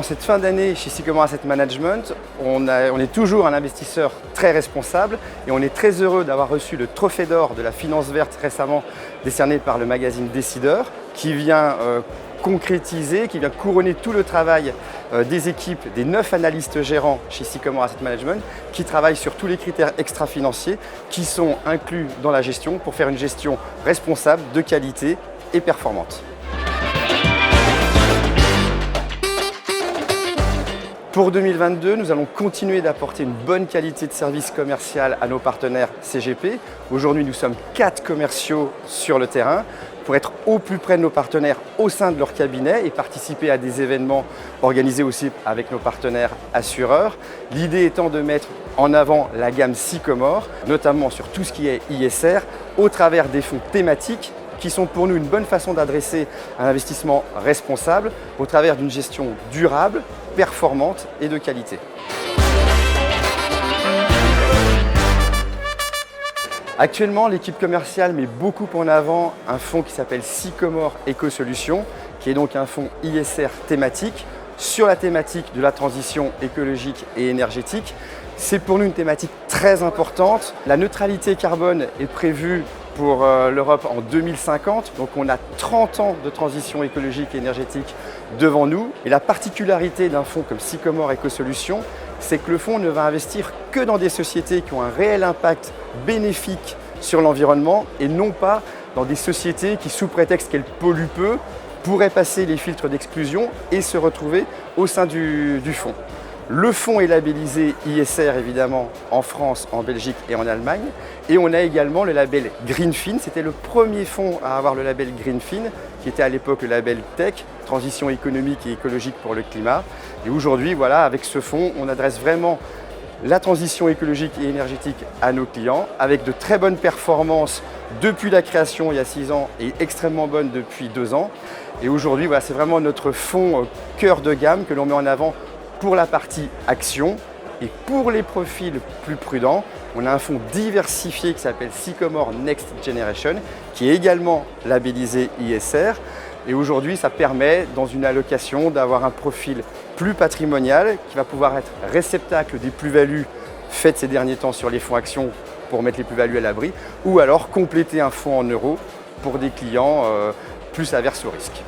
En cette fin d'année, chez Sycomore Asset Management, on est toujours un investisseur très responsable et on est très heureux d'avoir reçu le trophée d'or de la finance verte récemment décerné par le magazine Décideur, qui vient concrétiser, qui vient couronner tout le travail des équipes, des 9 analystes gérants chez Sycomore Asset Management, qui travaillent sur tous les critères extra-financiers qui sont inclus dans la gestion pour faire une gestion responsable, de qualité et performante. Pour 2022, nous allons continuer d'apporter une bonne qualité de service commercial à nos partenaires CGP. Aujourd'hui, nous sommes 4 commerciaux sur le terrain pour être au plus près de nos partenaires au sein de leur cabinet et participer à des événements organisés aussi avec nos partenaires assureurs. L'idée étant de mettre en avant la gamme Sycomore, notamment sur tout ce qui est ISR, au travers des fonds thématiques qui sont pour nous une bonne façon d'adresser un investissement responsable au travers d'une gestion durable, performante et de qualité. Actuellement, l'équipe commerciale met beaucoup en avant un fonds qui s'appelle Sycomore Éco-Solutions, qui est donc un fonds ISR thématique sur la thématique de la transition écologique et énergétique. C'est pour nous une thématique très importante. La neutralité carbone est prévue pour l'Europe en 2050, donc on a 30 ans de transition écologique et énergétique devant nous. Et la particularité d'un fonds comme Sycomore Éco-Solutions, c'est que le fonds ne va investir que dans des sociétés qui ont un réel impact bénéfique sur l'environnement et non pas dans des sociétés qui, sous prétexte qu'elles polluent peu, pourraient passer les filtres d'exclusion et se retrouver au sein du fonds. Le fonds est labellisé ISR évidemment en France, en Belgique et en Allemagne. Et on a également le label Greenfin. C'était le premier fonds à avoir le label Greenfin, qui était à l'époque le label Tech, Transition économique et écologique pour le climat. Et aujourd'hui, voilà, avec ce fonds, on adresse vraiment la transition écologique et énergétique à nos clients, avec de très bonnes performances depuis la création il y a 6 ans et extrêmement bonnes depuis 2 ans. Et aujourd'hui, voilà, c'est vraiment notre fonds cœur de gamme que l'on met en avant pour la partie action. Et pour les profils plus prudents, on a un fonds diversifié qui s'appelle Sycomore Next Generation, qui est également labellisé ISR. Et aujourd'hui, ça permet, dans une allocation, d'avoir un profil plus patrimonial qui va pouvoir être réceptacle des plus-values faites ces derniers temps sur les fonds actions pour mettre les plus-values à l'abri, ou alors compléter un fonds en euros pour des clients plus averses au risque.